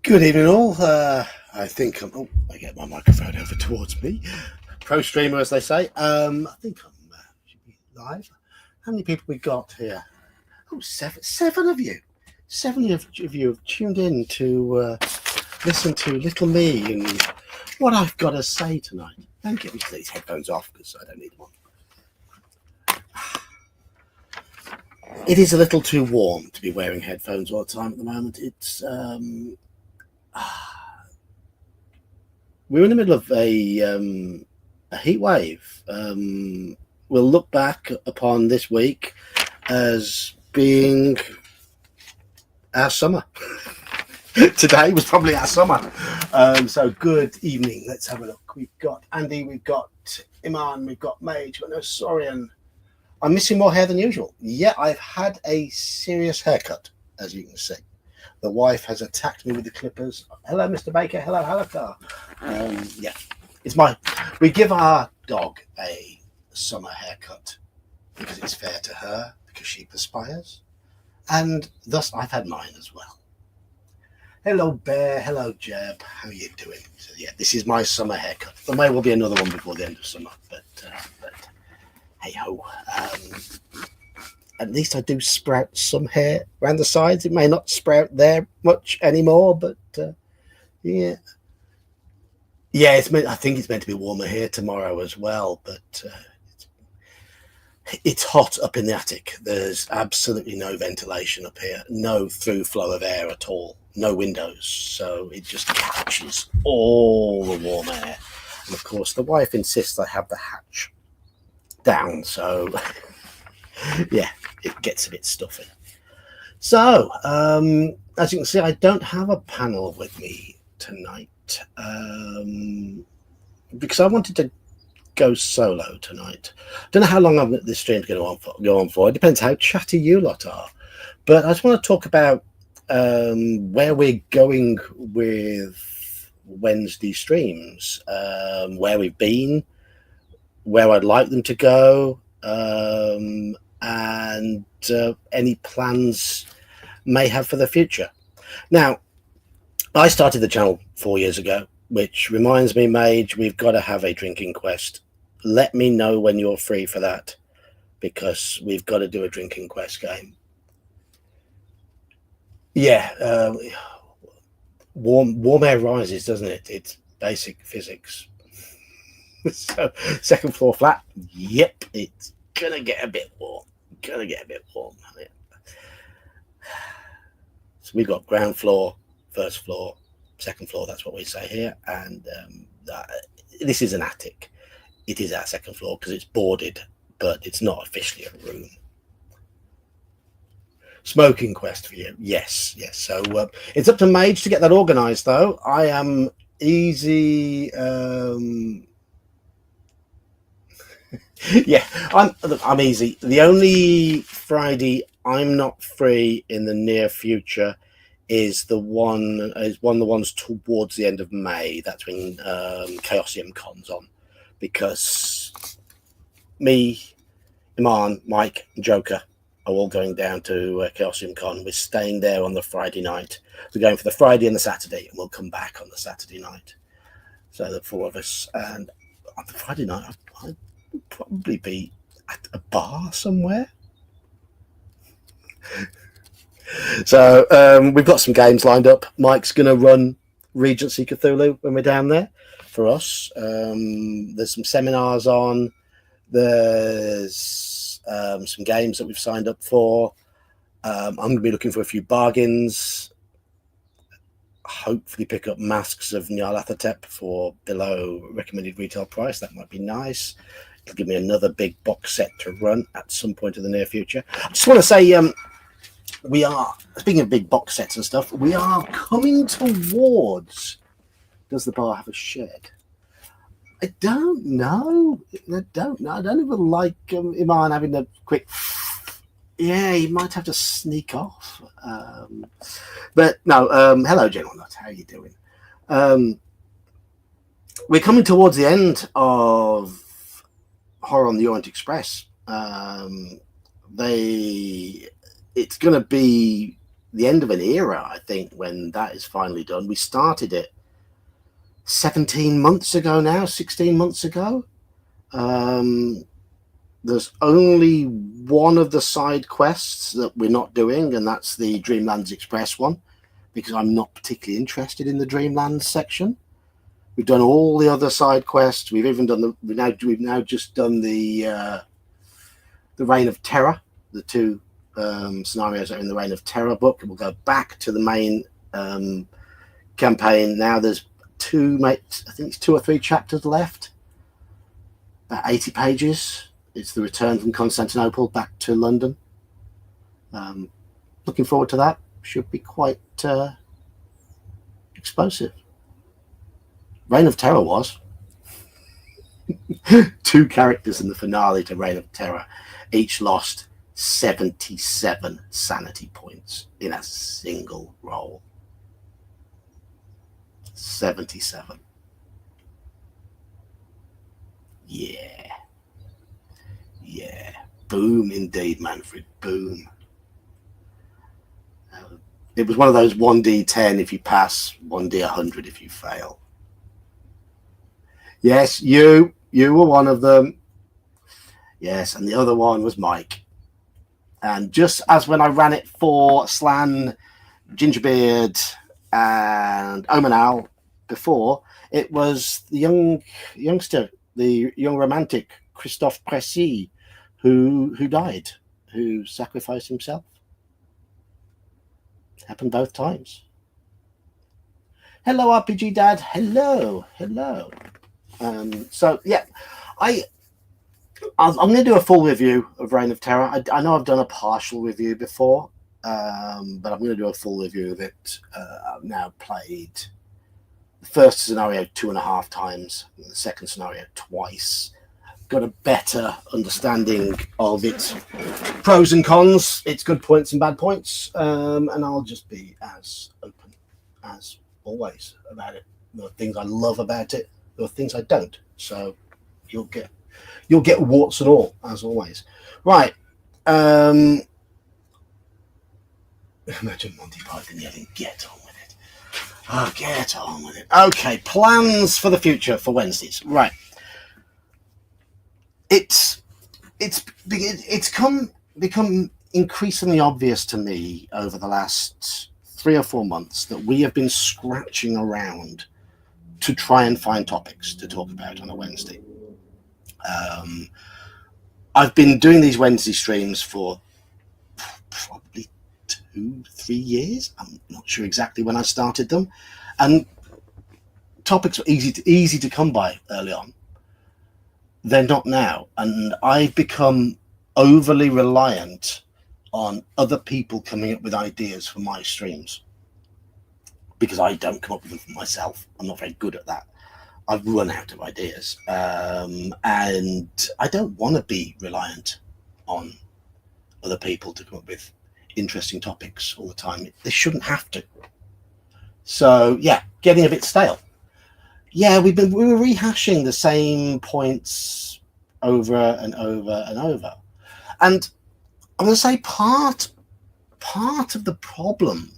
Good evening, all. I think I get my microphone over towards me. Pro streamer, as they say. I think I'm should be live. How many people we got here? Oh, seven of you. Seven of you have tuned in to listen to Little Me and what I've got to say tonight. Don't get me these headphones off because I don't need them on. It is a little too warm to be wearing headphones all the time at the moment. It's we're in the middle of a heat wave. We'll look back upon this week as being our summer. Today was probably our summer. So good evening. Let's have a look. We've got Andy, we've got Iman, we've got Mage, we've got Nosorian. I'm missing more hair than usual. Yeah, I've had a serious haircut, as you can see. The wife has attacked me with the clippers. Hello, Mr. Baker. Hello, Halakar. Yeah, we give our dog a summer haircut because it's fair to her, because she perspires. And thus, I've had mine as well. Hello, Bear. Hello, Jeb. How are you doing? So, yeah, this is my summer haircut. There may well be another one before the end of summer, but hey-ho. At least I do sprout some hair around the sides. It may not sprout there much anymore, but yeah. Yeah, I think it's meant to be warmer here tomorrow as well, but it's hot up in the attic. There's absolutely no ventilation up here, no through flow of air at all, no windows, so it just catches all the warm air. And of course, the wife insists I have the hatch down, so yeah, it gets a bit stuffy. So, as you can see, I don't have a panel with me tonight because I wanted to go solo tonight. Don't know how long this stream's going to go on for. It depends how chatty you lot are. But I just want to talk about where we're going with Wednesday streams, where we've been, where I'd like them to go, and any plans may have for the future. Now, I started the channel 4 years ago, which reminds me, Mage, we've got to have a drinking quest. Let me know when you're free for that, because we've got to do a drinking quest game. Yeah, warm air rises, doesn't it? It's basic physics. So, second floor flat. Yep, it's gonna get a bit warm. Yeah. So we've got ground floor, first floor, second floor. That's what we say here. And this is an attic. It is our second floor because it's boarded, but it's not officially a room. Smoking quest for you. Yes. So it's up to Mage to get that organised, though. I am easy. Yeah, I'm easy. The only Friday I'm not free in the near future is the ones towards the end of May. That's when Chaosium Con's on, because me, Iman, Mike, and Joker are all going down to Chaosium Con. We're staying there on the Friday night. We're going for the Friday and the Saturday, and we'll come back on the Saturday night. So the four of us, and on the Friday night, I'd probably be at a bar somewhere. So we've got some games lined up. Mike's going to run Regency Cthulhu when we're down there for us. There's some seminars on. There's some games that we've signed up for. I'm going to be looking for a few bargains. Hopefully pick up Masks of Nyarlathotep for below recommended retail price. That might be nice. It'll give me another big box set to run at some point in the near future. I just want to say, we are, speaking of big box sets and stuff, we are coming towards... Does the bar have a shed? I don't know. I don't even like Iman having a quick... Yeah, he might have to sneak off. But no, hello, gentlemen. How are you doing? We're coming towards the end of Horror on the Orient Express. It's going to be the end of an era, I think, when that is finally done. We started it 17 months ago now, 16 months ago. There's only one of the side quests that we're not doing, and that's the Dreamlands Express one, because I'm not particularly interested in the Dreamlands section. We've done all the other side quests. We've even done we've now just done the Reign of Terror, the two scenarios are in the Reign of Terror book. We'll go back to the main campaign now. There's I think it's 2 or 3 chapters left, about 80 pages. It's the return from Constantinople back to London. Looking forward to that. Should be quite explosive. Reign of Terror was 2 characters in the finale to Reign of Terror each lost 77 sanity points in a single roll. 77. Yeah. Boom indeed, Manfred. Boom. It was one of those 1d10 if you pass, 1d100 if you fail. Yes, you were one of them. Yes, and the other one was Mike. And just as when I ran it for Slan, Gingerbeard, and Omanal before, it was the youngster, the young romantic Christophe Pressy, who died, who sacrificed himself. It happened both times. Hello, RPG Dad. Hello. So yeah, I'm going to do a full review of Reign of Terror. I know I've done a partial review before, but I'm going to do a full review of it. I've now played the first scenario 2.5 times, and the second scenario twice. Got a better understanding of its pros and cons, its good points and bad points, and I'll just be as open as always about it. There are things I love about it, there are things I don't. So you'll get warts and all, as always. Right. Imagine Monty Python yelling, "Get on with it." Oh, get on with it. Okay, plans for the future for Wednesdays. Right. It's become increasingly obvious to me over the last 3 or 4 months that we have been scratching around to try and find topics to talk about on a Wednesday. I've been doing these Wednesday streams for probably 2-3 years. I'm not sure exactly when I started them, and topics were easy to come by early on. They're not now, and I've become overly reliant on other people coming up with ideas for my streams because I don't come up with them for myself. I'm not very good at that. I've run out of ideas, and I don't want to be reliant on other people to come up with interesting topics all the time. They shouldn't have to. So yeah, getting a bit stale. Yeah, we were rehashing the same points over and over and over. And I'm going to say part of the problem,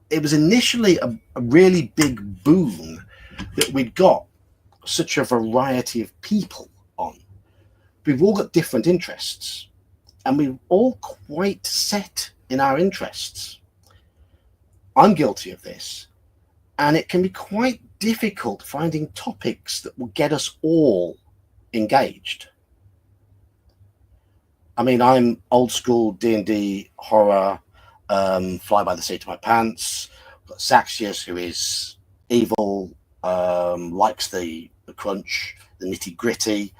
it was initially a really big boon that we'd got such a variety of people on. We've all got different interests, and we're all quite set in our interests. I'm guilty of this, and it can be quite difficult finding topics that will get us all engaged. I mean, I'm old school D&D horror, fly by the seat of my pants. I've got Saxius, who is evil, likes the crunch, the nitty gritty,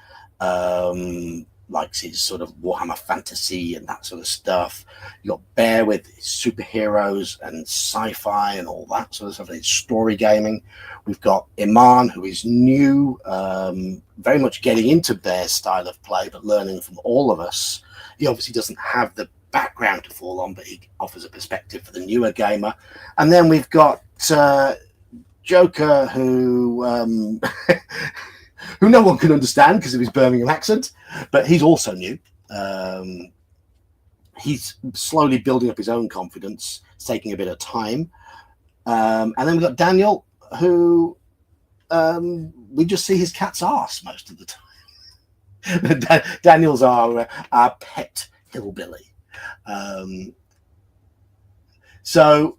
likes his sort of Warhammer fantasy and that sort of stuff. You got Bear with his superheroes and sci-fi and all that sort of stuff. It's story gaming. We've got Iman, who is new, very much getting into Bear's style of play, but learning from all of us. He obviously doesn't have the background to fall on, but he offers a perspective for the newer gamer. And then we've got Joker, who who no one can understand because of his Birmingham accent, but he's also new. he's slowly building up his own confidence. It's taking a bit of time. And then we've got Daniel, who we just see his cat's arse most of the time. Daniel's our pet hillbilly. So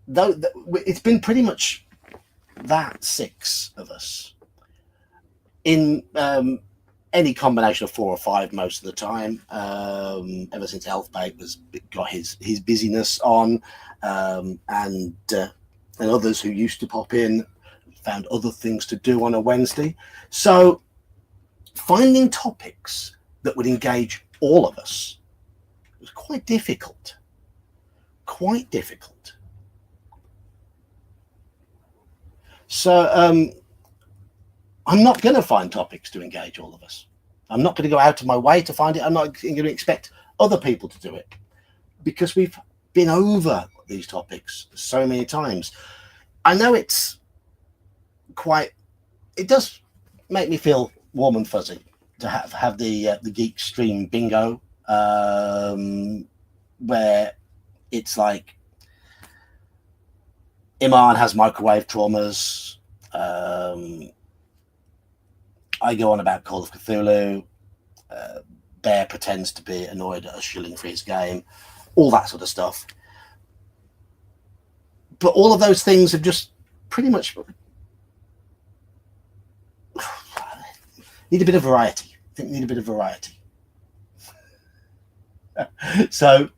though it's been pretty much that 6 of us in any combination of 4 or 5 most of the time, ever since Elfbait was got his busyness on, and others who used to pop in found other things to do on a Wednesday. So finding topics that would engage all of us was quite difficult. So I'm not going to find topics to engage all of us. I'm not going to go out of my way to find it. I'm not going to expect other people to do it, because we've been over these topics so many times. I know it does make me feel warm and fuzzy to have the Geek stream bingo, where it's like Iman has microwave traumas. I go on about Call of Cthulhu. Bear pretends to be annoyed at a shilling for his game. All that sort of stuff. But all of those things have just pretty much need a bit of variety. I think need a bit of variety. So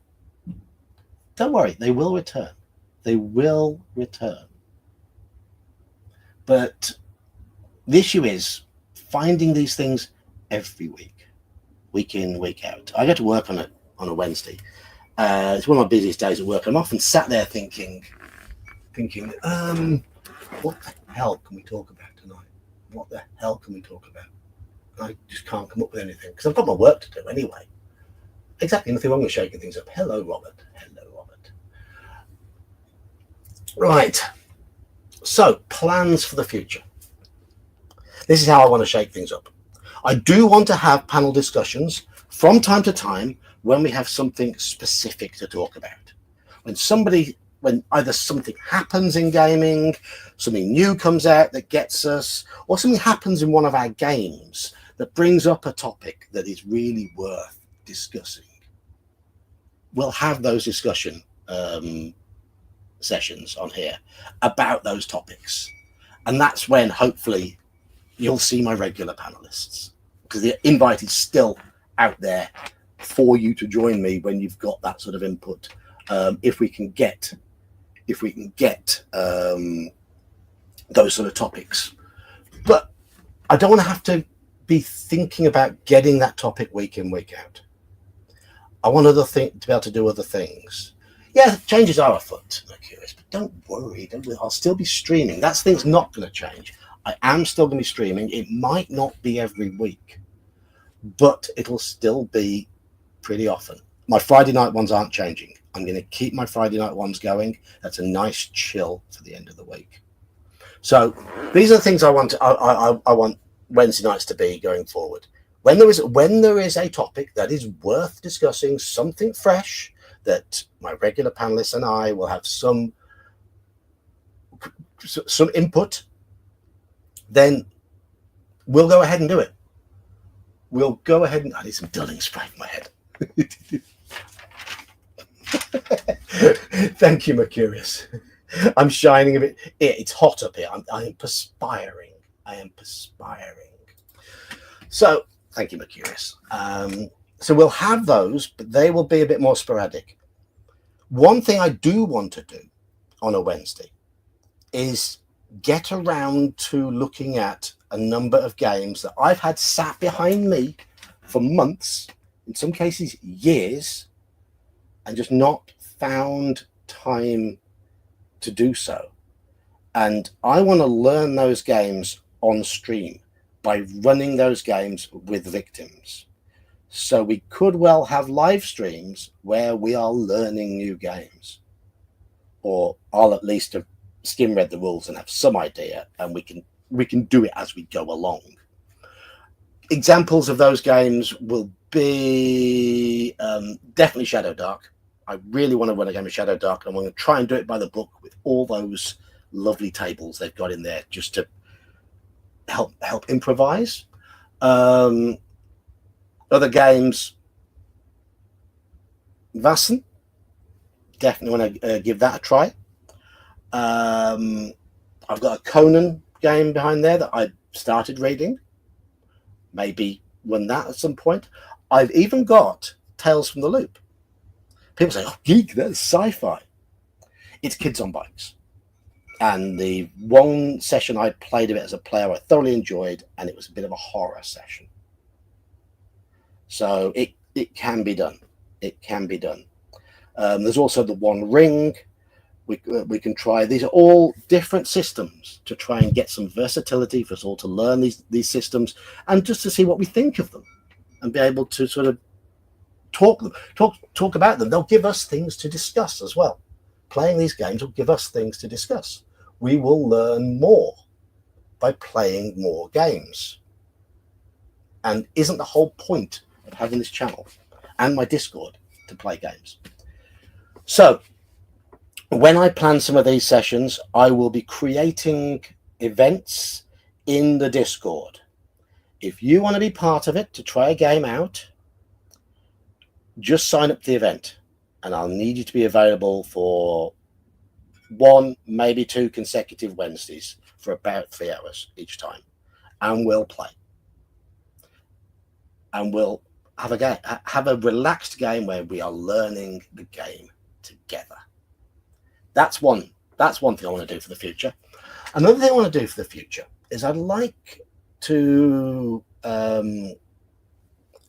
don't worry, they will return. They will return. But the issue is finding these things every week in, week out. I go to work on a Wednesday. It's one of my busiest days at work. I'm often sat there thinking, what the hell can we talk about tonight? What the hell can we talk about? I just can't come up with anything because I've got my work to do anyway. Exactly, nothing wrong with shaking things up. Hello, Robert. Right. So, plans for the future. This is how I want to shake things up. I do want to have panel discussions from time to time when we have something specific to talk about. When either something happens in gaming, something new comes out that gets us, or something happens in one of our games that brings up a topic that is really worth discussing. We'll have those discussion sessions on here about those topics. And that's when hopefully you'll see my regular panelists, because the invite is still out there for you to join me when you've got that sort of input. If we can get those sort of topics. But I don't want to have to be thinking about getting that topic week in, week out. I want to be able to do other things. Yeah, changes are afoot, I'm curious, but don't worry. I'll still be streaming. That thing's not going to change. I am still going to be streaming. It might not be every week, but it'll still be pretty often. My Friday night ones aren't changing. I'm going to keep my Friday night ones going. That's a nice chill for the end of the week. So these are the things I want. I want Wednesday nights to be going forward. When there is a topic that is worth discussing, something fresh that my regular panelists and I will have some input, then we'll go ahead and do it. I need some dulling spray in my head. Thank you, Mercurius. I'm shining a bit. It's hot up here. I am perspiring. So, thank you, Mercurius. So we'll have those, but they will be a bit more sporadic. One thing I do want to do on a Wednesday is get around to looking at a number of games that I've had sat behind me for months, in some cases years, and just not found time to do so. And I want to learn those games on stream by running those games with victims. So we could well have live streams where we are learning new games, or I'll at least have skim read the rules and have some idea, and we can do it as we go along. Examples of those games will be definitely Shadow Dark. I really want to run a game of Shadow Dark, and I'm going to try and do it by the book with all those lovely tables they've got in there, just to help improvise. Other games, Vassen, definitely want to give that a try. I've got a Conan game behind there that I started reading. Maybe run that at some point. I've even got Tales from the Loop. People say, "Oh, Geek, that's sci-fi." It's kids on bikes. And the one session I played of it as a player, I thoroughly enjoyed, and it was a bit of a horror session. So it can be done. It can be done. There's also the One Ring. We can try. These are all different systems to try and get some versatility for us all to learn these systems, and just to see what we think of them, and be able to sort of talk about them. They'll give us things to discuss as well. Playing these games will give us things to discuss. We will learn more by playing more games. And isn't the whole point of having this channel and my Discord to play games? So when I plan some of these sessions, I will be creating events in the Discord. If you want to be part of it to try a game out, just sign up to the event, and I'll need you to be available for 1, maybe 2 consecutive Wednesdays for about 3 hours each time, and we'll play. And we'll have a relaxed game where we are learning the game together. That's one thing I want to do for the future. Another thing I want to do for the future is I'd like to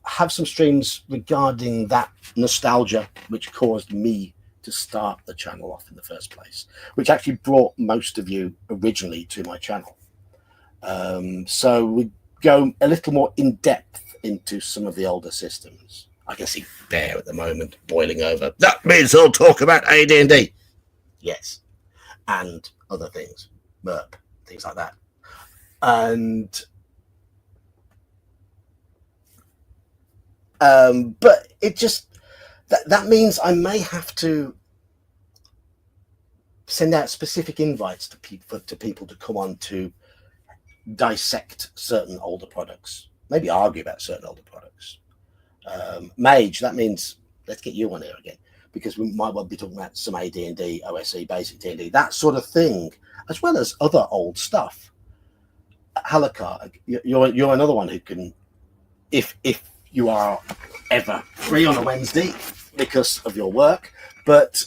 have some streams regarding that nostalgia which caused me to start the channel off in the first place, which actually brought most of you originally to my channel. So we go a little more in depth into some of the older systems. I can see Bear at the moment boiling over. That means I'll talk about AD&D. Yes, and other things, MERP, things like that. And but it just that means I may have to send out specific invites to people to come on to dissect certain older products, maybe argue about certain older products. Mage, that means let's get you on here again, because we might well be talking about some AD&D, OSE, basic D&D, that sort of thing, as well as other old stuff. Halakar, you're another one who can, if you are ever free on a Wednesday because of your work, but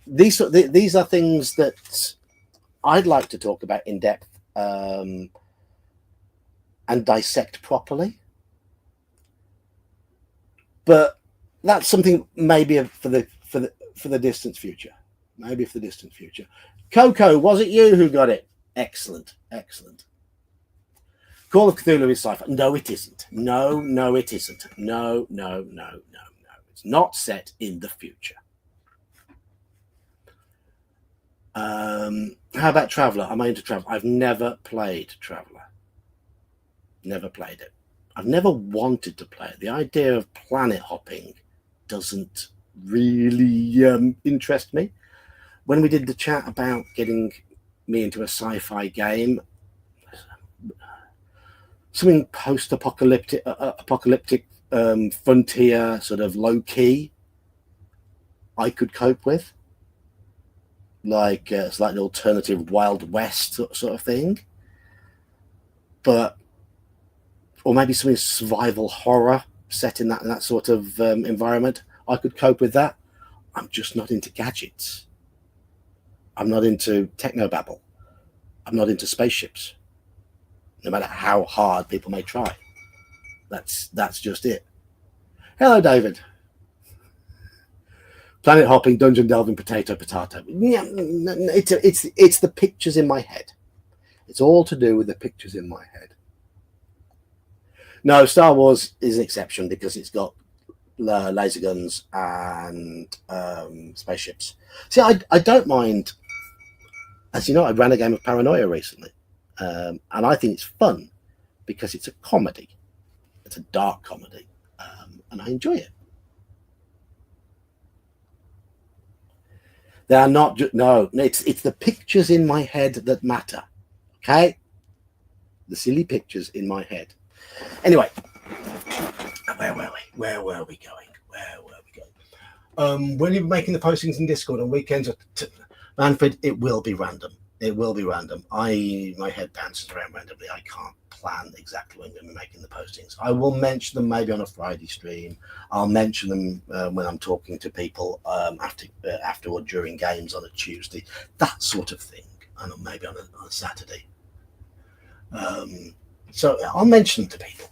these are things that I'd like to talk about in depth and dissect properly. But that's something maybe for the distant future. Maybe for the distant future. Coco, was it you who got it? Excellent. Call of Cthulhu is sci-fi. No, it isn't. No, it isn't. No. It's not set in the future. How about Traveller? Am I into Traveller? I've never played Traveller. Never played it. I've never wanted to play it. The idea of planet hopping doesn't really interest me. When we did the chat about getting me into a sci-fi game, something post-apocalyptic, frontier, sort of low-key, I could cope with. Like it's like an alternative Wild West sort of thing. But, or maybe something survival horror set in that sort of environment, I could cope with that. I'm just not into gadgets. I'm not into technobabble. I'm not into spaceships. No matter how hard people may try. That's just it. Hello, David. Planet hopping, dungeon delving, potato. Yeah, it's the pictures in my head. It's all to do with the pictures in my head. No, Star Wars is an exception because it's got laser guns and spaceships. See, I don't mind. As you know, I ran a game of Paranoia recently, and I think it's fun because it's a comedy. It's a dark comedy, and I enjoy it. They are not just no. It's the pictures in my head that matter. Okay, the silly pictures in my head. Anyway, where were we? Where were we going? Where were we going? When you're making the postings in Discord on weekends, Manfred, it will be random. It will be random. My head bounces around randomly. I can't plan exactly when I'm going to be making the postings. I will mention them maybe on a Friday stream. I'll mention them when I'm talking to people after or during games on a Tuesday, that sort of thing, and maybe on a Saturday. So I'll mention them to people.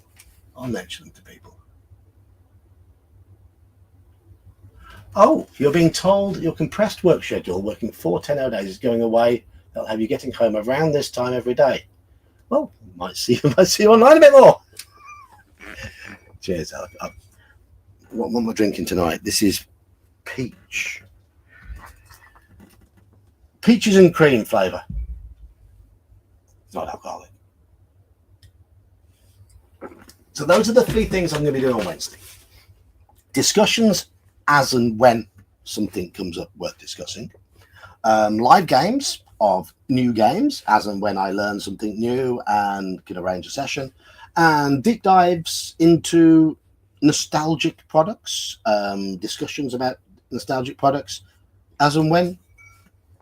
Oh, you're being told your compressed work schedule, working 4 10-hour days, is going away. They'll have you getting home around this time every day. Well, might see you online a bit more. Cheers, Alec. What am I drinking tonight? This is peaches and cream flavour. It's not alcoholic. So those are the 3 things I'm going to be doing on Wednesday. Discussions as and when something comes up worth discussing. Live games of new games as and when I learn something new and can arrange a session. And deep dives into nostalgic products, discussions about nostalgic products as and when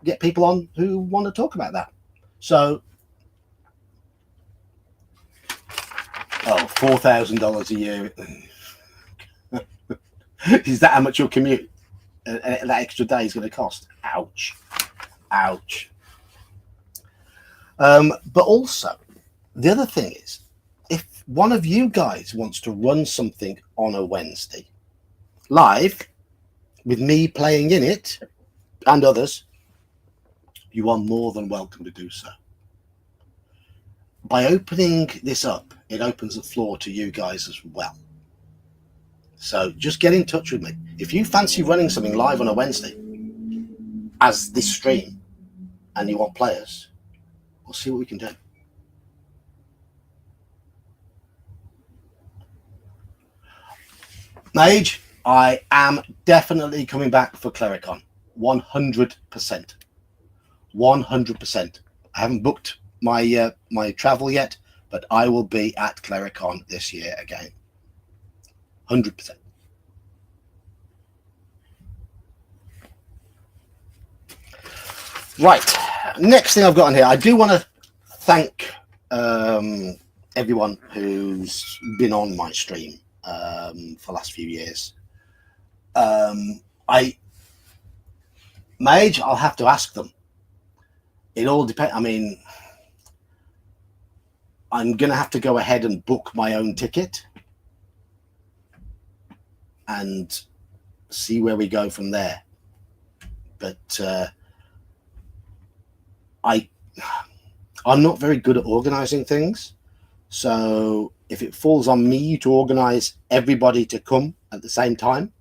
get people on who want to talk about that. So, $4,000 a year. Is that how much your commute, that extra day is going to cost? Ouch. But also, the other thing is, if one of you guys wants to run something on a Wednesday, live, with me playing in it, and others, you are more than welcome to do so. By opening this up, it opens the floor to you guys as well. So just get in touch with me. If you fancy running something live on a Wednesday as this stream and you want players, we'll see what we can do. Mage, I am definitely coming back for Clericon. 100%. 100%. I haven't booked my travel yet, but I will be at Clericon this year again. 100%. Right. Next thing I've got on here, I do want to thank everyone who's been on my stream for the last few years. Mage, I'll have to ask them. It all depends. I mean, I'm going to have to go ahead and book my own ticket and see where we go from there. But I'm not very good at organizing things. So if it falls on me to organize everybody to come at the same time,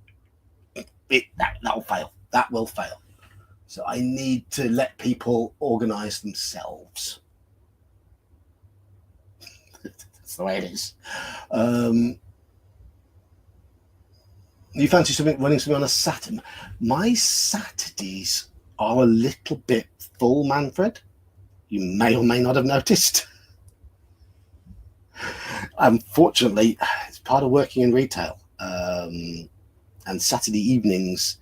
that'll fail. That will fail. So I need to let people organize themselves. That's the way it is. You fancy running something on a Saturday? My Saturdays are a little bit full, Manfred. You may or may not have noticed. Unfortunately, it's part of working in retail. And Saturday evenings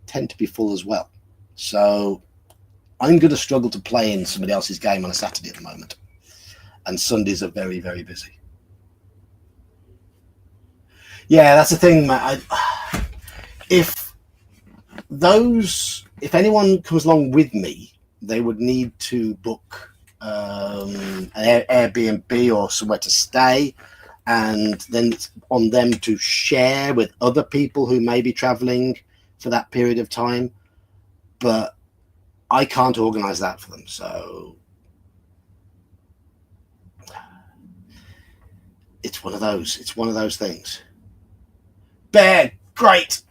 tend to be full as well. So I'm going to struggle to play in somebody else's game on a Saturday at the moment. And Sundays are very, very busy. Yeah, that's the thing, Matt. If anyone comes along with me, they would need to book an Airbnb or somewhere to stay, and then it's on them to share with other people who may be traveling for that period of time. But I can't organize that for them. So it's one of those things. Bear, great.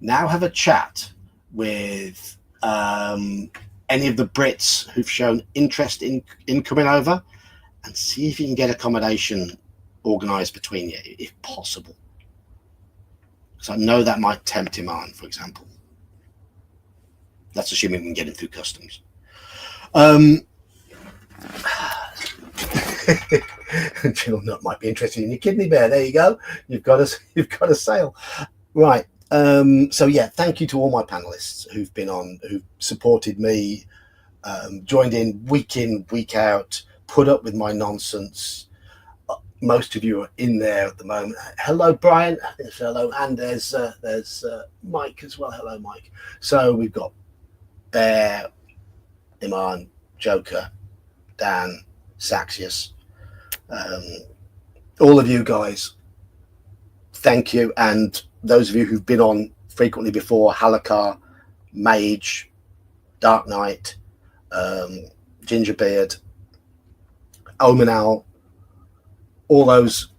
Now have a chat with any of the Brits who've shown interest in coming over and see if you can get accommodation organised between you, if possible. So I know that might tempt him on, for example. That's assuming we can get him through customs. General Nut might be interested in your kidney bear. There you go. You've got a sale. Right. So yeah, thank you to all my panelists who've been on, who've supported me, joined in, week out, put up with my nonsense. Most of you are in there at the moment. Hello, Brian. Hello, and there's Mike as well. Hello, Mike. So we've got Bear, Iman, Joker, Dan, Saxius. All of you guys, thank you. And those of you who've been on frequently before, Halakar, Mage, Dark Knight, Gingerbeard, Omenal, all those,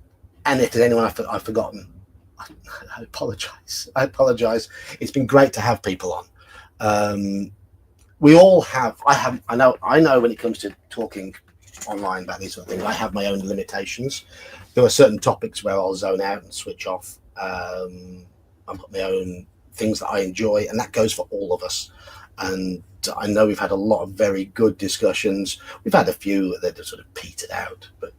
and if there's anyone I've forgotten, I apologize. It's been great to have people on. We all have, I know when it comes to talking online about these sort of things, I have my own limitations. There are certain topics where I'll zone out and switch off. I've got my own things that I enjoy, and that goes for all of us. And I know we've had a lot of very good discussions. We've had a few that have sort of petered out, but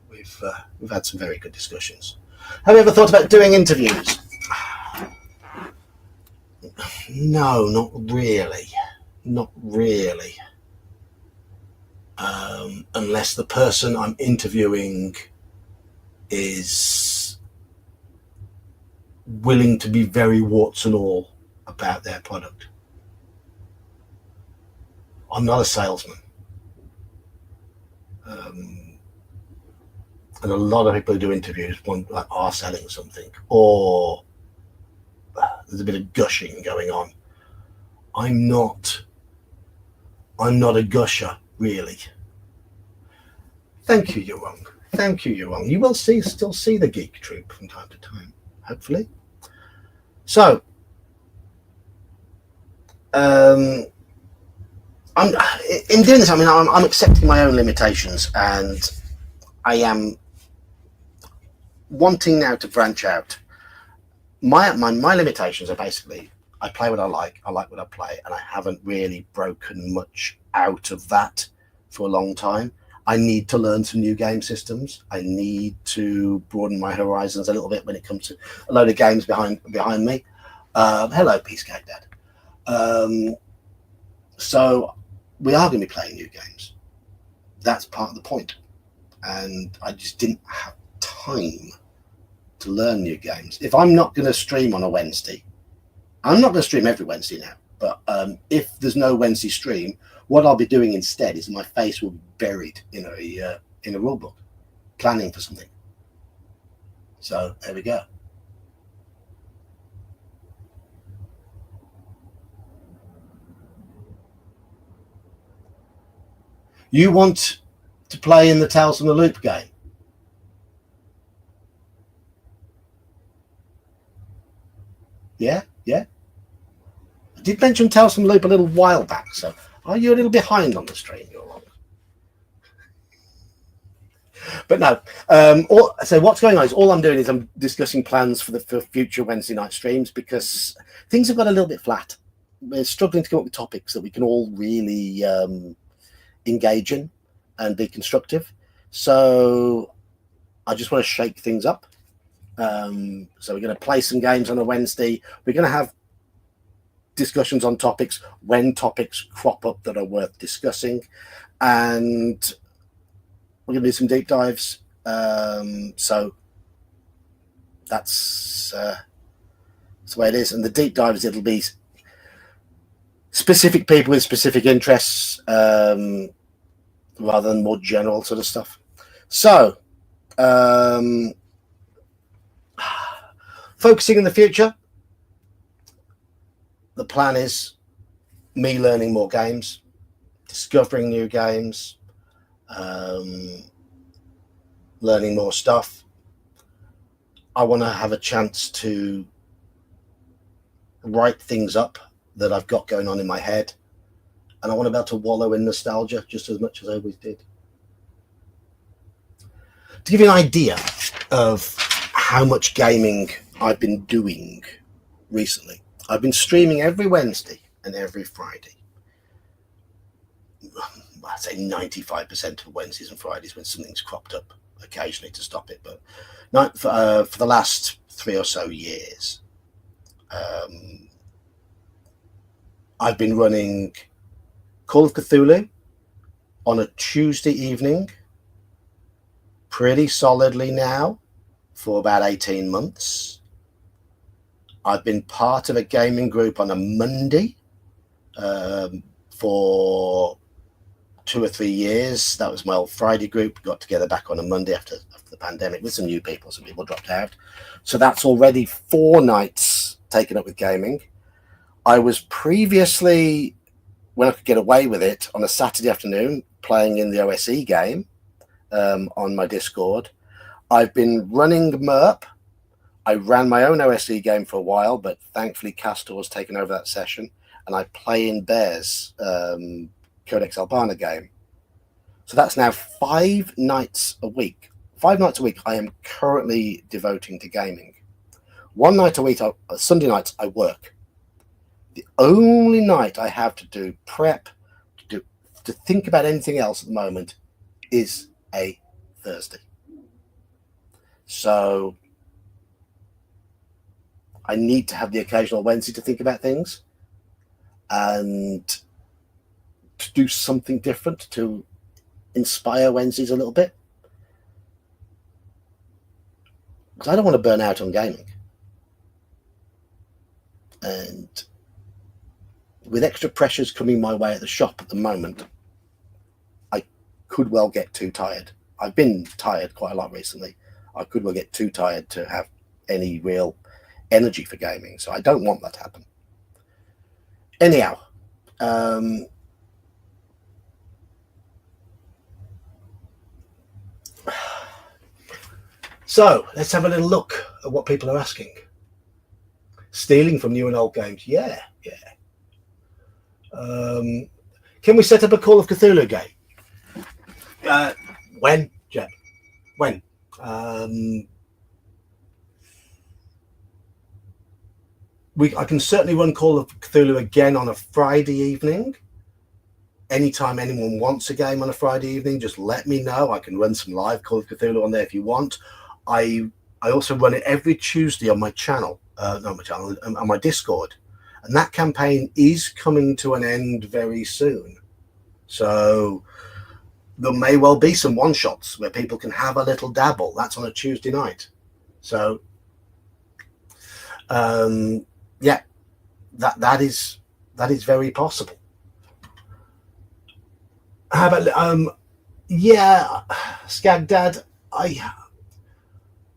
we've had some very good discussions. Have you ever thought about doing interviews? No, not really. Not really. Unless the person I'm interviewing is willing to be very warts and all about their product. I'm not a salesman. And a lot of people who do interviews are selling something, or there's a bit of gushing going on. I'm not a gusher, really. Thank you, you're wrong. Thank you, you're wrong. You will still see the Geek Troop from time to time, hopefully. So, I'm in doing this. I mean, I'm accepting my own limitations, and I am wanting now to branch out. My limitations are basically, I play what I like what I play, and I haven't really broken much out of that for a long time. I need to learn some new game systems. I need to broaden my horizons a little bit when it comes to a load of games behind me. Hello, Peacecake Dad. So we are going to be playing new games. That's part of the point. And I just didn't have time to learn new games. If I'm not going to stream on a Wednesday, I'm not going to stream every Wednesday now, but if there's no Wednesday stream, what I'll be doing instead is my face will be buried in a rule book, planning for something. So there we go. You want to play in the Tales from the Loop game? Yeah. I did mention Tales from the Loop a little while back, so are you a little behind on the stream? You're on. But no. So what's going on is all I'm doing is I'm discussing plans for future Wednesday night streams, because things have got a little bit flat. We're struggling to come up with topics that we can all really engage in and be constructive. So I just want to shake things up. So we're going to play some games on a Wednesday. We're going to have discussions on topics when topics crop up that are worth discussing, and we're going to do some deep dives. So that's the way it is. And the deep dives, it'll be specific people with specific interests, rather than more general sort of stuff. So focusing in the future, the plan is me learning more games, discovering new games, learning more stuff. I want to have a chance to write things up that I've got going on in my head, and I want to be able to wallow in nostalgia just as much as I always did. To give you an idea of how much gaming I've been doing recently, I've been streaming every Wednesday and every Friday. I'd say 95% of Wednesdays and Fridays when something's cropped up occasionally to stop it, but not for the last 3 or so years. I've been running Call of Cthulhu on a Tuesday evening pretty solidly now for about 18 months. I've been part of a gaming group on a Monday for 2 or 3 years. That was my old Friday group. We got together back on a Monday after the pandemic with some new people. Some people dropped out. So that's already 4 nights taken up with gaming. I was previously, when I could get away with it, on a Saturday afternoon playing in the OSE game on my Discord. I've been running MERP. I ran my own OSE game for a while, but thankfully Castor's taken over that session, and I play in Bear's Codex Albana game. So that's now 5 nights a week. 5 nights a week I am currently devoting to gaming. 1 night a week, Sunday nights, I work. The only night I have to do prep, to think about anything else at the moment, is a Thursday. So I need to have the occasional Wednesday to think about things and to do something different to inspire Wednesdays a little bit. Because I don't want to burn out on gaming. And with extra pressures coming my way at the shop at the moment, I could well get too tired. I've been tired quite a lot recently. I could well get too tired to have any real energy for gaming. So I don't want that to happen. Anyhow, so let's have a little look at what people are asking. Stealing from new and old games. Yeah. Can we set up a Call of Cthulhu game? When, Jeb? When? I can certainly run Call of Cthulhu again on a Friday evening. Anytime anyone wants a game on a Friday evening, just let me know. I can run some live Call of Cthulhu on there if you want. I also run it every Tuesday on my channel, on my Discord. And that campaign is coming to an end very soon. So there may well be some one-shots where people can have a little dabble. That's on a Tuesday night. So, yeah, that is very possible. How about, yeah, Skag Dad,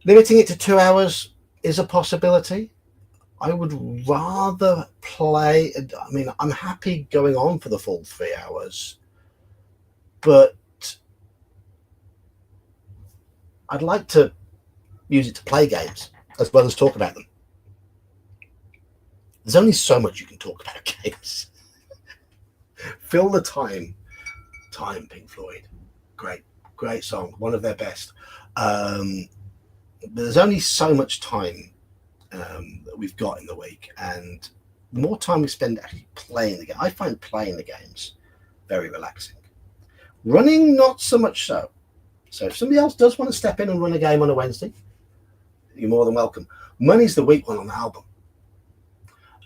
limiting it to 2 hours is a possibility. I would rather play. I mean, I'm happy going on for the full 3 hours, but I'd like to use it to play games as well as talk about them. There's only so much you can talk about games. Fill the time, Pink Floyd. Great song, one of their best. But there's only so much time that we've got in the week, and the more time we spend actually playing the game, I find playing the games very relaxing. Running, not so much so. So if somebody else does want to step in and run a game on a Wednesday, you're more than welcome. Money's the weak one on the album.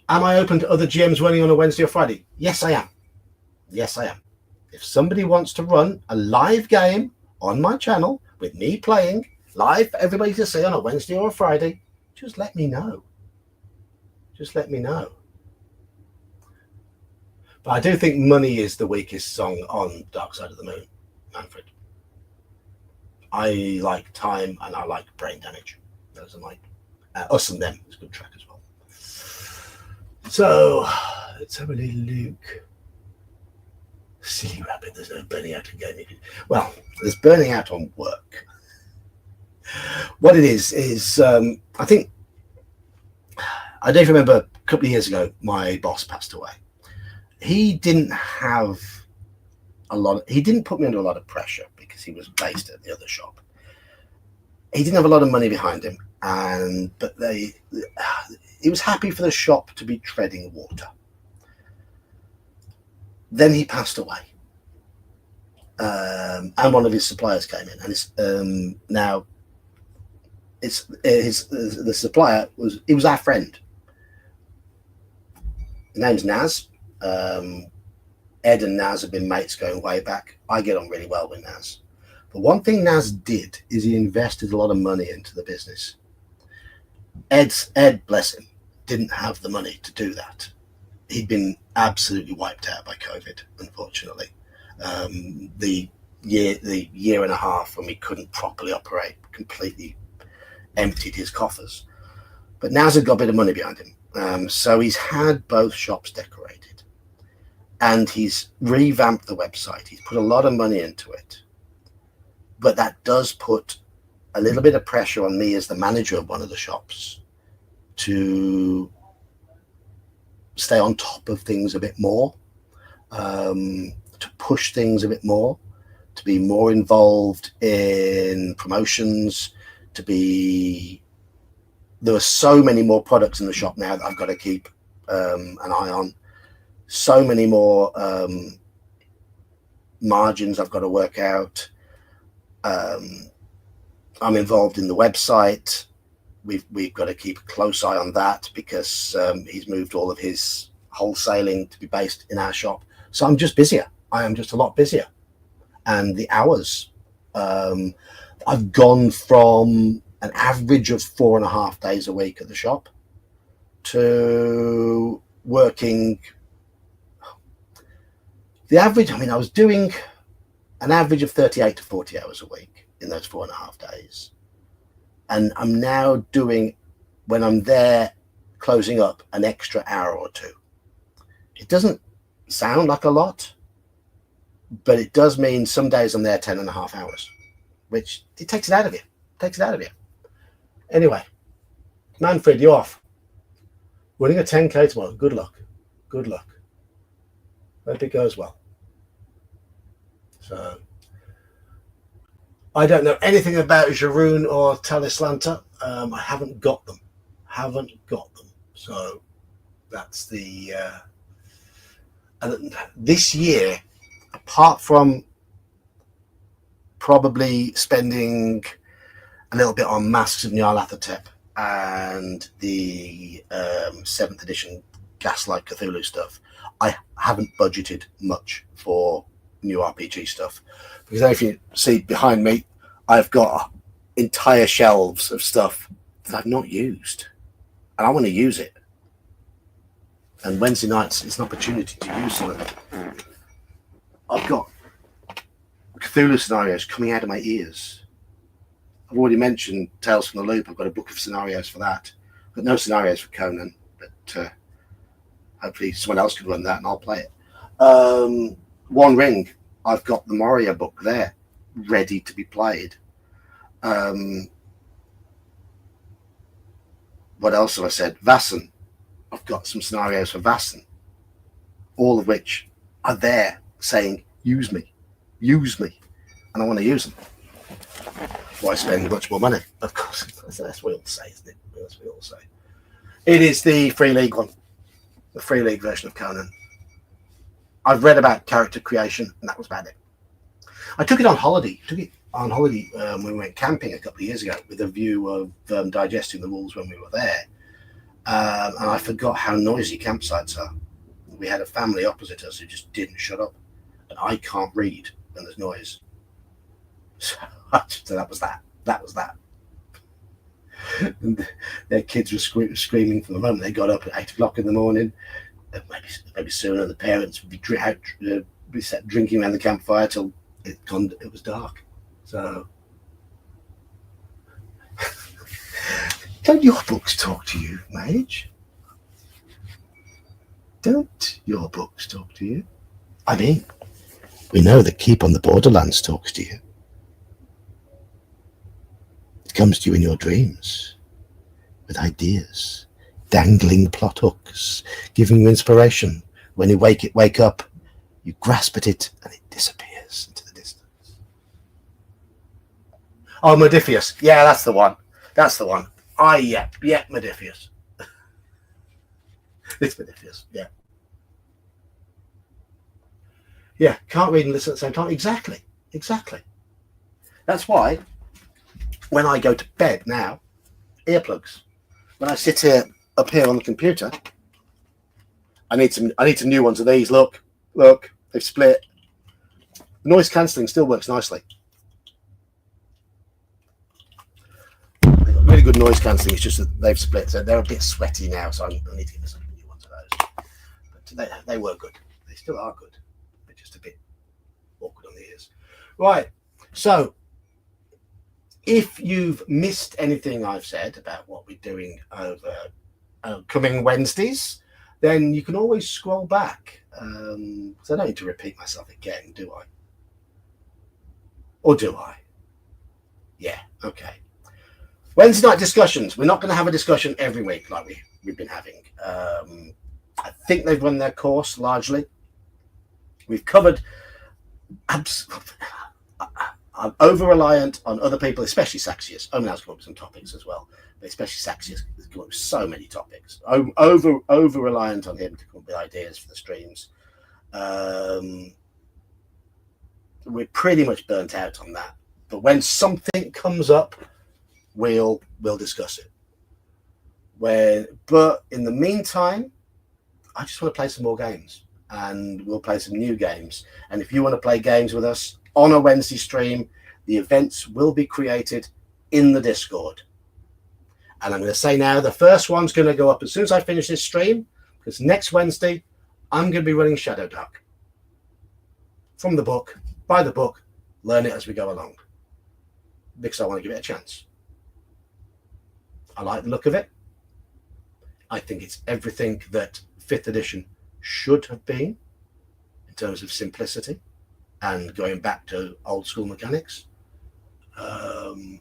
Am I open to other GMs running on a Wednesday or Friday? Yes, I am. If somebody wants to run a live game on my channel with me playing live for everybody to see on a Wednesday or a Friday, just let me know. But I do think Money is the weakest song on Dark Side of the Moon, Manfred. I like Time and I like Brain Damage. Those are my Us and Them is a good track as well. So let's have a little look. Silly rabbit, there's no burning out in gaming. Well, there's burning out on work. What it is I think, I don't remember, a couple of years ago, my boss passed away. He didn't put me under a lot of pressure because he was based at the other shop. he didn't have a lot of money behind him, but he was happy for the shop to be treading water. Then he passed away, and one of his suppliers came in, and the supplier was our friend. His name's Naz. Ed and Naz have been mates going way back. I get on really well with Naz. But one thing Naz did is he invested a lot of money into the business. Ed, bless him, didn't have the money to do that. He'd been absolutely wiped out by COVID, unfortunately. The year and a half when we couldn't properly operate completely emptied his coffers. But Naz had got a bit of money behind him. So he's had both shops decorated. And he's revamped the website. He's put a lot of money into it. But that does put a little bit of pressure on me as the manager of one of the shops to stay on top of things a bit more, to push things a bit more, to be more involved in promotions, there are so many more products in the shop now that I've got to keep an eye on. So many more margins I've got to work out. I'm involved in the website. We've got to keep a close eye on that because he's moved all of his wholesaling to be based in our shop. So I'm just busier. I am just a lot busier. And the hours, I've gone from an average of 4.5 days a week at the shop to working the average. I mean, I was doing an average of 38 to 40 hours a week in those 4.5 days. And I'm now doing, when I'm there closing up, an extra hour or two. It doesn't sound like a lot, but it does mean some days I'm there 10.5 hours, which it takes it out of you. Anyway, Manfred, you're off. Running a 10K tomorrow. Good luck. Hope it goes well. So, I don't know anything about Jeroen or Talislanta. I haven't got them. So, that's the... this year, apart from probably spending a little bit on Masks of Nyarlathotep and the 7th edition Gaslight Cthulhu stuff, I haven't budgeted much for new RPG stuff. Because if you see behind me, I've got entire shelves of stuff that I've not used. And I want to use it. And Wednesday nights is an opportunity to use some of it. I've got Cthulhu scenarios coming out of my ears. I've already mentioned Tales from the Loop. I've got a book of scenarios for that. I've got no scenarios for Conan, but hopefully someone else can run that and I'll play it. One Ring, I've got the Moria book there, ready to be played. What else have I said? Vassen. I've got some scenarios for Vassen, all of which are there saying, use me, and I want to use them. Why spend much more money? Of course, that's what we all say, isn't it? That's what we all say. It is the Free League one, the Free League version of Conan. I've read about character creation, and that was about it. I took it on holiday. When we went camping a couple of years ago with a view of digesting the rules when we were there. And I forgot how noisy campsites are. We had a family opposite us who just didn't shut up. And I can't read when there's noise. So that was that. And their kids were screaming from the moment they got up at 8 o'clock in the morning. Maybe sooner, the parents would be sat drinking around the campfire till it was dark. So, don't your books talk to you, Mage? Don't your books talk to you? I mean, we know that Keep on the Borderlands talks to you. It comes to you in your dreams with ideas, dangling plot hooks, giving you inspiration. When you wake up, you grasp at it and it disappears into the distance. Oh, Modiphius. Yeah, that's the one. That's the one. Yeah, Modiphius. It's Modiphius. Yeah. Yeah, can't read and listen at the same time. Exactly. That's why when I go to bed now, earplugs. When I sit here up here on the computer, I need some new ones of these. Look, they've split. The noise cancelling still works nicely. They've got really good noise cancelling. It's just that they've split, so they're a bit sweaty now. So I need to get some new ones of those. But they were good. They still are good. They're just a bit awkward on the ears. Right. So, if you've missed anything I've said about what we're doing over coming Wednesdays, then you can always scroll back. So I don't need to repeat myself again, do I? Or do I? Yeah, okay. Wednesday night discussions. We're not going to have a discussion every week like we've been having. I think they've run their course largely. We've covered... I'm over-reliant on other people, especially Saxius. Omenal's come up with some topics as well, but especially Saxius has come up with so many topics. Over-reliant on him to come up with ideas for the streams. We're pretty much burnt out on that. But when something comes up, we'll discuss it. But in the meantime, I just want to play some more games, and we'll play some new games. And if you want to play games with us on a Wednesday stream, the events will be created in the Discord. And I'm going to say now, the first one's going to go up as soon as I finish this stream, because next Wednesday, I'm going to be running Shadow Dark. From the book, by the book, learn it as we go along. Because I want to give it a chance. I like the look of it. I think it's everything that 5th edition should have been in terms of simplicity and going back to old school mechanics. Trying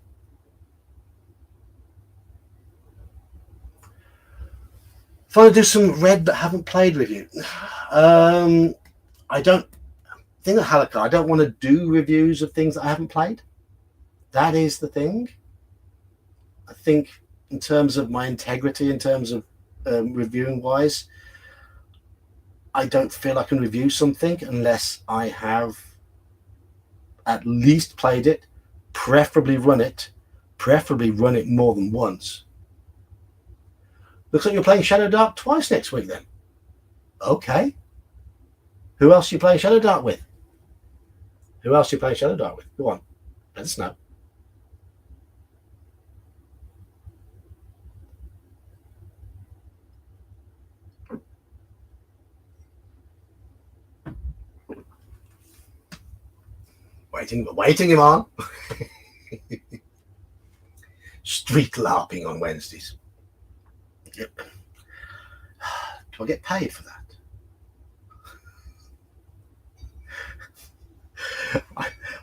to do some read but haven't played review. I don't think of Halakha. I don't want to do reviews of things that I haven't played. That is the thing. I think in terms of my integrity, in terms of reviewing wise, I don't feel I can review something unless I have at least played it, preferably run it more than once. Looks like you're playing Shadow Dark twice next week then. Okay. Who else are you playing Shadow Dark with? Go on. Let us know. Waiting him on. Street LARPing on Wednesdays. Yep. Do I get paid for that?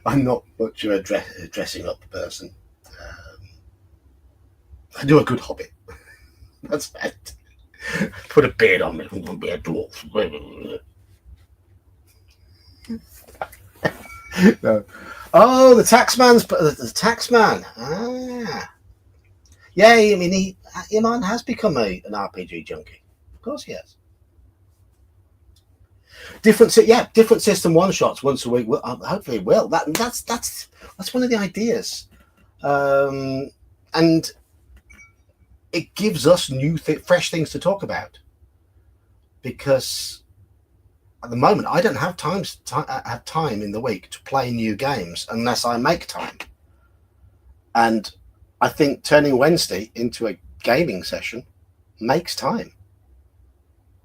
I'm not much of a dressing up person. I do a good hobbit. That's it. Put a beard on me. I'm going to be a dwarf. No. Oh, the taxman's the taxman. Ah, yeah. I mean, Iman has become an RPG junkie. Of course, he has. Different system one shots once a week. Hopefully, it will. That's one of the ideas, and it gives us new, fresh things to talk about. Because at the moment, I don't have time in the week to play new games unless I make time. And I think turning Wednesday into a gaming session makes time.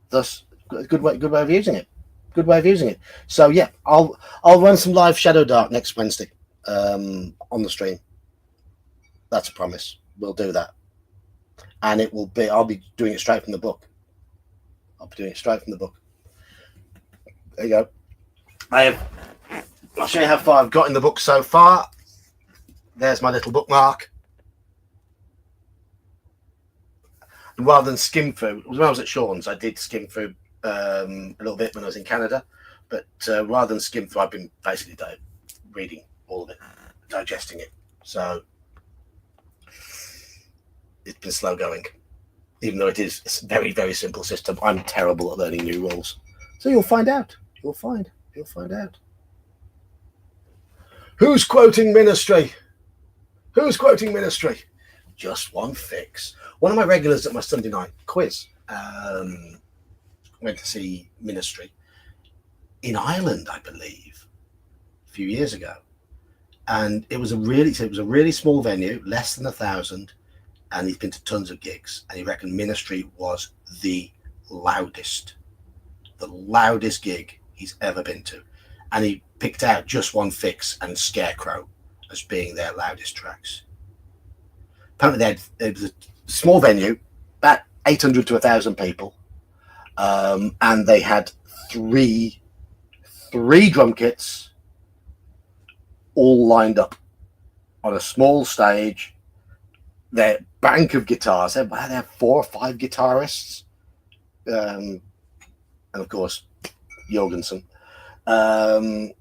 Thus, good way of using it. So yeah, I'll run some live Shadow Dark next Wednesday on the stream. That's a promise. We'll do that, and I'll be doing it straight from the book. There you go. I'll show you how far I've got in the book so far. There's my little bookmark. And rather than skim through, when I was at Sean's, I did skim through a little bit when I was in Canada. But rather than skim through, I've been basically reading all of it, digesting it. So it's been slow going, even though it's a very, very simple system. I'm terrible at learning new rules. So you'll find out. You'll find out. Who's quoting Ministry? Who's quoting Ministry? Just one fix. One of my regulars at my Sunday night quiz went to see Ministry in Ireland, I believe, a few years ago, and it was a really small venue, less than 1,000, and he's been to tons of gigs, and he reckoned Ministry was the loudest gig he's ever been to, and he picked out Just One Fix and Scarecrow as being their loudest tracks. Apparently it was a small venue, about 800 to 1,000 people, and they had three drum kits all lined up on a small stage. Their bank of guitars, they have 4 or 5 guitarists, and of course Jorgensen. I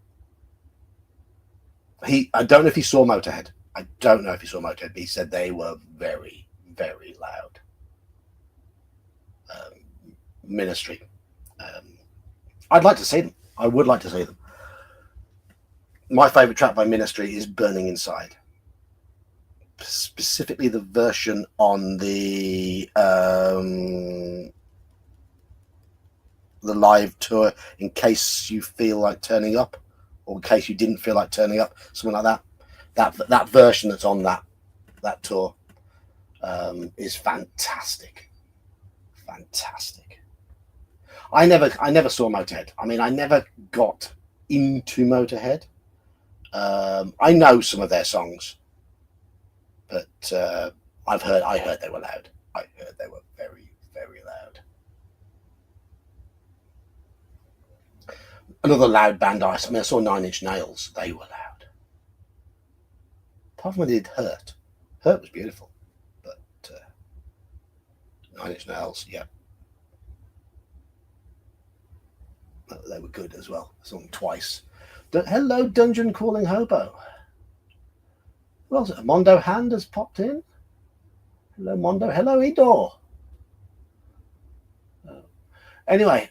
don't know if he saw Motorhead. But he said they were very, very loud. Ministry. I'd like to see them. I would like to see them. My favourite track by Ministry is Burning Inside. Specifically the version on the live tour, In Case You Feel Like Turning Up, or In Case You Didn't Feel Like Turning Up, something like that. That version that's on that tour is fantastic. I never saw Motorhead. I mean, I never got into Motorhead. I know some of their songs, but I heard they were loud. I heard they were very, very loud. Another loud band I saw 9 Inch Nails. They were loud. Apart from when they did Hurt. Hurt was beautiful, but 9 Inch Nails, yeah. They were good as well. I saw them twice. Hello, Dungeon Calling Hobo. Who else? Mondo Hand has popped in. Hello, Mondo. Hello, Idor. Anyway,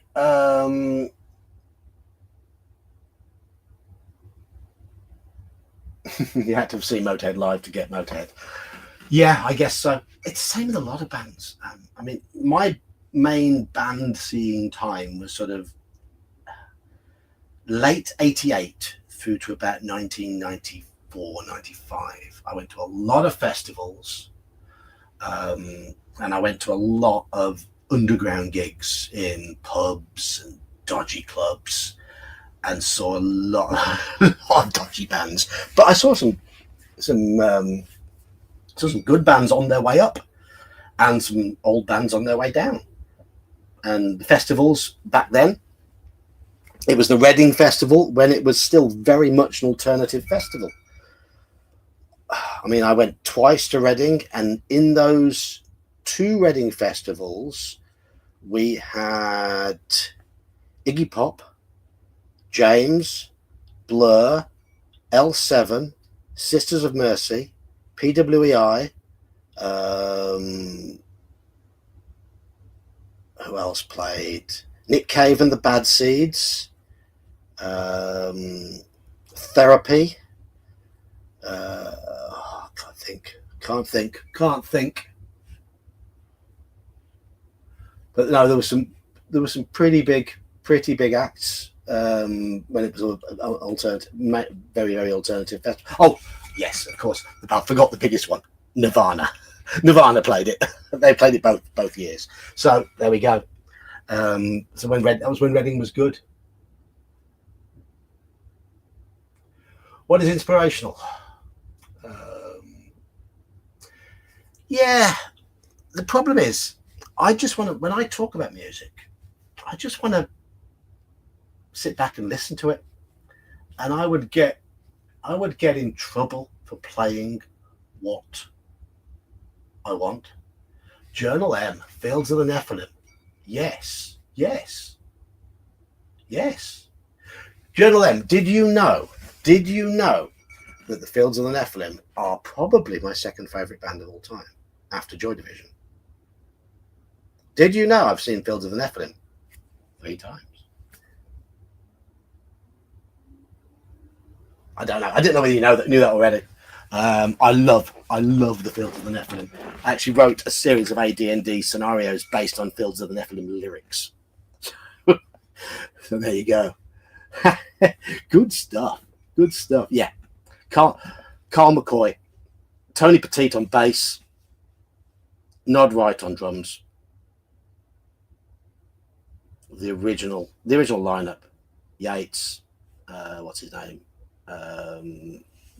you had to have seen Motorhead live to get Motorhead. Yeah, I guess so. It's the same with a lot of bands. I mean, my main band seeing time was sort of late 88 through to about 1994, 95. I went to a lot of festivals, and I went to a lot of underground gigs in pubs and dodgy clubs, and saw a lot of dodgy bands. But I saw some good bands on their way up, and some old bands on their way down. And the festivals back then, it was the Reading Festival when it was still very much an alternative festival. I mean, I went twice to Reading, and in those 2 Reading festivals, we had Iggy Pop, James, Blur, L7, Sisters of Mercy, PWEI, who else played? Nick Cave and the Bad Seeds, Therapy. Can't think. But no, there was some pretty big acts when it was alternative, very, very alternative festival. Oh yes, of course. I forgot the biggest one, Nirvana. Nirvana played it. They played it both years. So there we go. So that was when Reading was good. What is inspirational? Yeah, the problem is, I just want to, when I talk about music, I just want to sit back and listen to it, and I would get in trouble for playing what I want. Journal M, Fields of the Nephilim. Yes. Journal M, did you know that the Fields of the Nephilim are probably my second favourite band of all time, after Joy Division. Did you know I've seen Fields of the Nephilim 3 times? I don't know. I didn't know whether you knew that already. I love the Fields of the Nephilim. I actually wrote a series of AD&D scenarios based on Fields of the Nephilim lyrics. So there you go. Good stuff. Good stuff. Yeah. Carl McCoy, Tony Petite on bass, Nod Wright on drums. The original lineup: Yates, what's his name,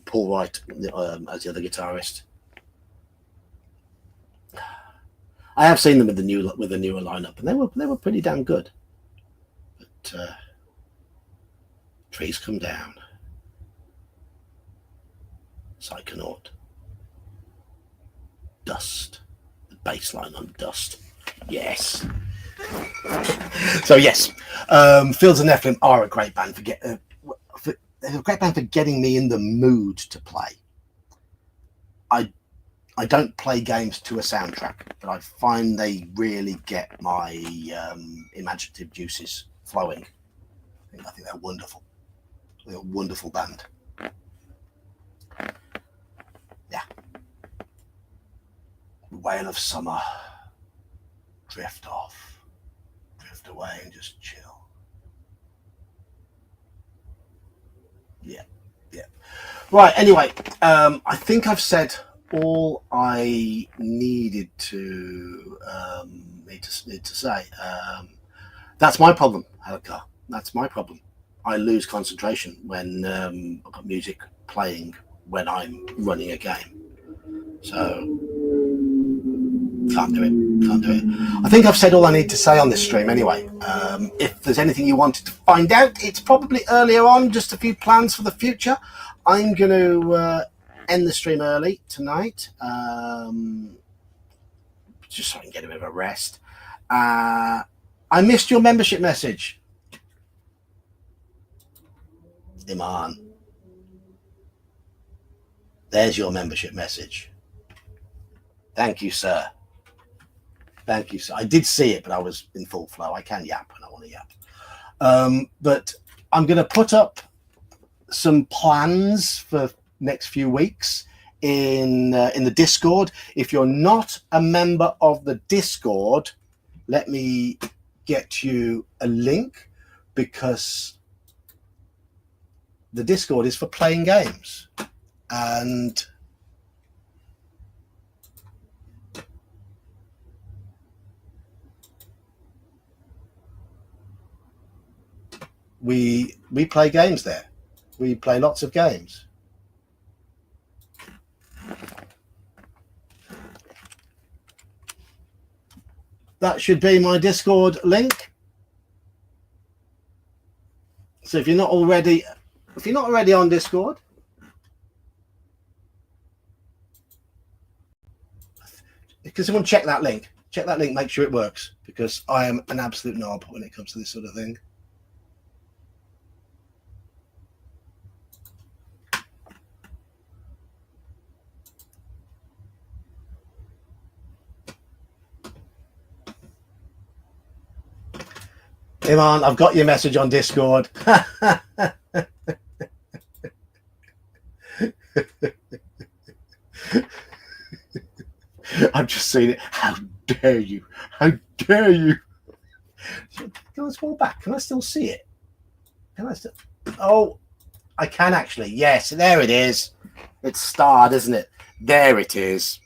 Paul Wright as the other guitarist. I have seen them with the newer lineup, and they were pretty damn good. But trees come down. Psychonaut. Dust. The bass line on Dust. Yes. So yes, Fields of Nephilim are a great band they're a great band for getting me in the mood to play. I don't play games to a soundtrack, but I find they really get my imaginative juices flowing. I think they're wonderful. They're a wonderful band. Yeah. Whale of Summer. Drift off. Drift away and just chill. Yeah. Right, anyway, I think I've said all I needed to say. That's my problem, Helga. That's my problem. I lose concentration when I've got music playing when I'm running a game. So can't do it. I think I've said all I need to say on this stream anyway. If there's anything you wanted to find out, it's probably earlier on, just a few plans for the future. I'm going to end the stream early tonight, just so I can get a bit of a rest. I missed your membership message. Iman. There's your membership message. Thank you, sir. Thank you, sir. I did see it, but I was in full flow. I can yap when I want to yap. But I'm going to put up some plans for next few weeks in the Discord. If you're not a member of the Discord, let me get you a link, because the Discord is for playing games. And we play games there. We play lots of games. That should be my Discord link. So if you're not already on Discord, because someone check that link, make sure it works, because I am an absolute knob when it comes to this sort of thing. Iman, I've got your message on Discord. I've just seen it. How dare you? How dare you? Can I scroll back? Can I still see it? Can I still? Oh, I can actually. Yes, there it is. It's starred, isn't it? There it is.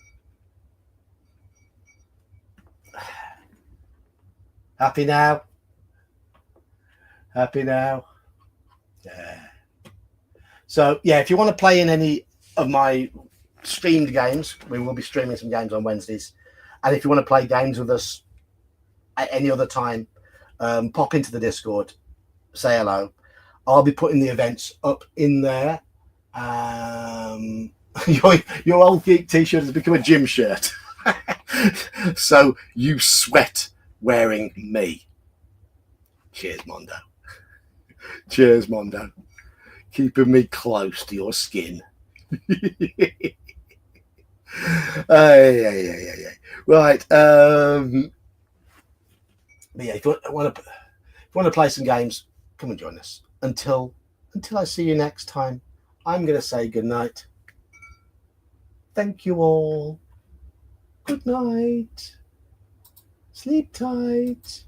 Happy now? Happy now? Yeah. So, yeah, if you want to play in any of my streamed games, we will be streaming some games on Wednesdays. And if you want to play games with us at any other time, pop into the Discord, say hello. I'll be putting the events up in there. Your old Geek t-shirt has become a gym shirt. So you sweat wearing me. Cheers, Mondo. Cheers, Mondo. Keeping me close to your skin. Yeah. Right. But yeah, if you want to play some games, come and join us. Until I see you next time, I'm going to say good night. Thank you all. Good night. Sleep tight.